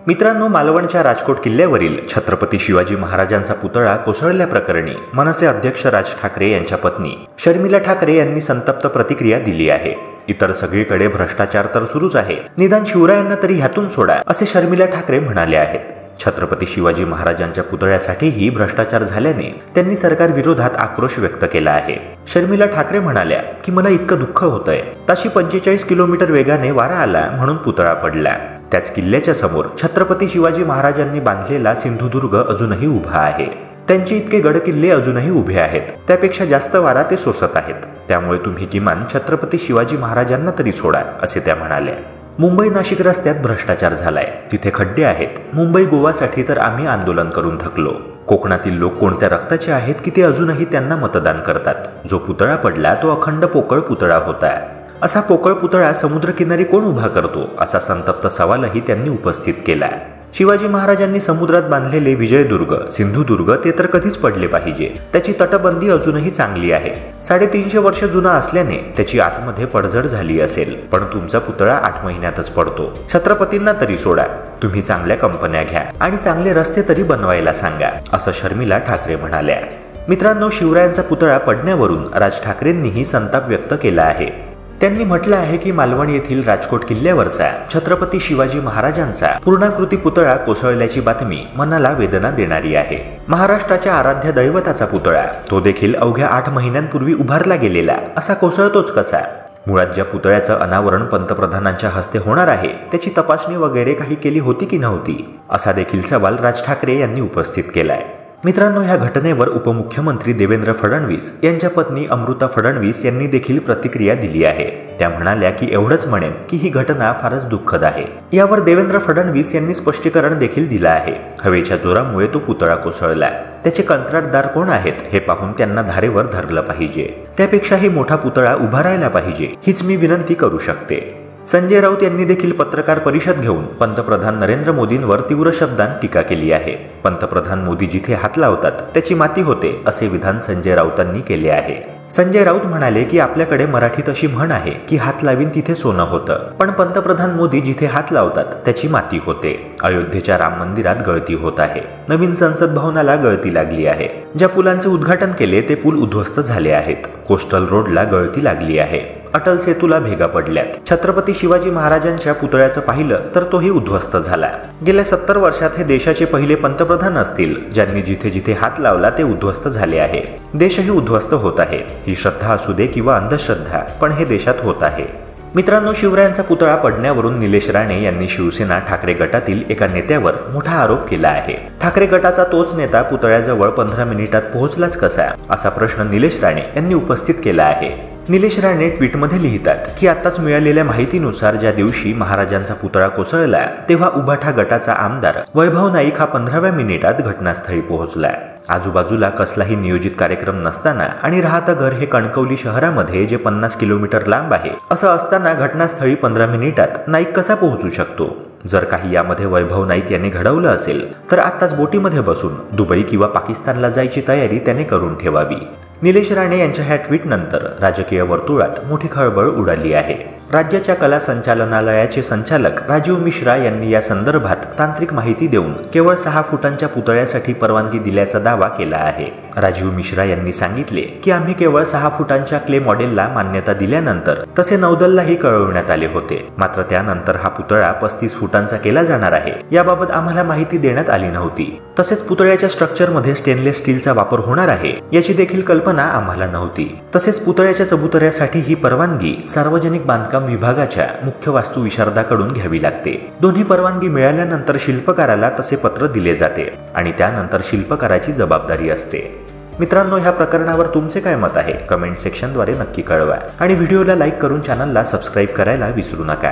मित्रांनो, मालवणच्या राजकोट किल्ल्यावरील छत्रपती शिवाजी महाराजांचा पुतळा कोसळल्याप्रकरणी मनसे अध्यक्ष राज ठाकरे यांच्या पत्नी शर्मिला ठाकरे यांनी संतप्त प्रतिक्रिया दिली आहे। इतर सगळीकडे भ्रष्टाचार तर सुरूच आहे, निदान शिवरायांना तरी ह्यातून सोडा, असे शर्मिला ठाकरे म्हणाले आहेत। छत्रपती शिवाजी महाराजांच्या पुतळ्यासाठीही भ्रष्टाचार झाल्याने त्यांनी सरकार विरोधात आक्रोश व्यक्त केला आहे। शर्मिला ठाकरे म्हणाल्या की मला इतकं दुःख होतंय, ताशी 45 किलोमीटर वेगाने वारा आला म्हणून पुतळा पडला। त्याच किल्ल्याच्या समोर छत्रपती शिवाजी महाराजांनी बांधलेला सिंधुदुर्ग अजूनही उभा आहे। त्यांचे इतके गडकिल्ले अजूनही उभे आहेत, त्यापेक्षा जास्त वारा ते सोसत आहेत। त्यामुळे तुम्ही किमान छत्रपती शिवाजी महाराजांना तरी सोडा, असे त्या म्हणाल्या। मुंबई नाशिक रस्त्यात भ्रष्टाचार झालाय, तिथे खड्डे आहेत। मुंबई गोवासाठी तर आम्ही आंदोलन करून थकलो। कोकणातील लोक कोणत्या रक्ताचे आहेत की ते अजूनही त्यांना मतदान करतात। जो पुतळा पडला तो अखंड पोकळ पुतळा होता। असा पोकळ पुतळा समुद्रकिनारी कोण उभा करतो, असा संतप्त सवालही त्यांनी उपस्थित केला। शिवाजी महाराजांनी समुद्रात बांधलेले विजयदुर्ग, सिंधुदुर्ग ते तर कधीच पडले पाहिजे। त्याची तटबंदी अजूनही चांगली आहे। 350 वर्ष जुना असल्याने त्याची आतमध्ये पडझड झाली असेल, पण तुमचा पुतळा 8 महिन्यातच पडतो। छत्रपतींना तरी सोडा, तुम्ही चांगल्या कंपन्या घ्या आणि चांगले रस्ते तरी बनवायला सांगा, असं शर्मिला ठाकरे म्हणाल्या। मित्रांनो, शिवरायांचा पुतळा पडण्यावरून राज ठाकरेंनीही संताप व्यक्त केला आहे। त्यांनी म्हटलं आहे की मालवण येथील राजकोट किल्ल्यावरचा छत्रपती शिवाजी महाराजांचा पूर्णाकृती पुतळा कोसळल्याची बातमी मनाला वेदना देणारी आहे। महाराष्ट्राच्या आराध्य दैवताचा पुतळा, तो देखील अवघ्या 8 महिन्यांपूर्वी उभारला गेलेला, असा कोसळतोच कसा? मुळात ज्या पुतळ्याचं अनावरण पंतप्रधानांच्या हस्ते होणार आहे त्याची तपासणी वगैरे काही केली होती की नव्हती, असा देखील सवाल राज ठाकरे यांनी उपस्थित केलाय। मित्रांनो, या घटनेवर उपमुख्यमंत्री देवेंद्र फडणवीस यांच्या पत्नी अमृता फडणवीस यांनी देखील प्रतिक्रिया दिली आहे। त्या म्हणाल्या की एवढंच म्हणेन की ही घटना फारच दुःखद आहे। यावर देवेंद्र फडणवीस यांनी स्पष्टीकरण देखील दिलं आहे। हवेच्या जोरामुळे तो पुतळा कोसळला, त्याचे कंत्राटदार कोण आहेत हे पाहून त्यांना धारेवर धरलं पाहिजे। त्यापेक्षाही मोठा पुतळा उभारायला पाहिजे, हीच मी विनंती करू शकते। संजय राऊत यांनी देखील पत्रकार परिषद घेऊन पंतप्रधान नरेंद्र मोदींवर तीव्र शब्दांत टीका केली आहे। पंतप्रधान मोदी जिथे हात लावतात त्याची माती होते, असे विधान संजय राऊतांनी केले आहे। संजय राऊत म्हणाले की आपल्याकडे मराठीत अशी म्हण आहे की हात लावीन तिथे सोनं होतं, पण पंतप्रधान मोदी जिथे हात लावतात त्याची माती होते। अयोध्येच्या राम मंदिरात गळती होत आहे, नवीन संसद भवनाला गळती लागली आहे। ज्या पुलांचे उद्घाटन केले ते पूल उद्ध्वस्त झाले आहेत। कोस्टल रोडला गळती लागली आहे। अटल सेतूला भेगा पडल्यात। छत्रपती शिवाजी महाराजांच्या पुतळ्याचं पाहिलं तर तोही उद्ध्वस्त झाला। गेल्या 70 वर्षात हे देशाचे पहिले पंतप्रधान असतील ज्यांनी जिथे जिथे हात लावला ते उद्ध्वस्त झाले आहे। देशही उद्ध्वस्त होत आहे। ही श्रद्धा असू दे किंवा अंधश्रद्धा, पण हे देशात होत आहे। मित्रांनो, शिवरायांचा पुतळा पडण्यावरून निलेश राणे यांनी शिवसेना ठाकरे गटातील एका नेत्यावर मोठा आरोप केला आहे। ठाकरे गटाचा तोच नेता पुतळ्याजवळ 15 मिनिटात पोहोचलाच कसा, असा प्रश्न निलेश राणे यांनी उपस्थित केला आहे। निलेश राणे ट्विटमध्ये लिहितात की आताच मिळालेल्या माहितीनुसार ज्या दिवशी महाराजांचा पुतळा कोसळला तेव्हा उभाठा गटाचा आमदार वैभव नाईक हा 15व्या मिनिटात घटनास्थळी पोहोचला। आजूबाजूला कसलाही नियोजित कार्यक्रम नसताना आणि राहतं घर हे कणकवली शहरामध्ये जे 50 किलोमीटर लांब आहे, असं असताना घटनास्थळी 15 मिनिटात नाईक कसा पोहोचू शकतो? जर काही यामध्ये वैभव नाईक यांनी घडवलं असेल तर आत्ताच बोटीमध्ये बसून दुबई किंवा पाकिस्तानला जायची तयारी त्याने करून ठेवावी। निलेश राणे यांच्या ह्या ट्विटनंतर राजकीय वर्तुळात मोठी खळबळ उडाली आहे। राज्याच्या कला संचालनालयाचे संचालक राजीव मिश्रा यांनी या संदर्भात तांत्रिक माहिती देऊन केवळ 6 फुटांच्या पुतळ्यासाठी परवानगी दिल्याचा दावा केला आहे। राजीव मिश्रा यांनी सांगितले की आम्ही केवळ 6 फुटांच्या क्ले मॉडेलला मान्यता दिल्यानंतर तसे नौदललाही कळवण्यात आले होते, मात्र त्यानंतर हा पुतळा 35 फुटांचा केला जाणार आहे याबाबत आम्हाला माहिती देण्यात आली नव्हती। तसेच पुतळ्याच्या स्ट्रक्चरमध्ये स्टेनलेस स्टीलचा वापर होणार आहे याची देखील कल्पना आम्हाला नव्हती। तसेच पुतळ्याच्या चबुतऱ्यासाठी ही परवानगी सार्वजनिक बांधकाम विभागाच्या मुख्य वास्तू विशारदाकडून घ्यावी लागते। दोन्ही परवानगी मिळाल्यानंतर शिल्पकाराला तसे पत्र दिले जाते आणि त्यानंतर शिल्पकाराची जबाबदारी असते। मित्रांनो, ह्या प्रकरणावर तुमचे काय मत आहे कमेंट सेक्शनद्वारे नक्की कळवा आणि व्हिडिओला लाईक करून चॅनलला सबस्क्राईब करायला विसरू नका।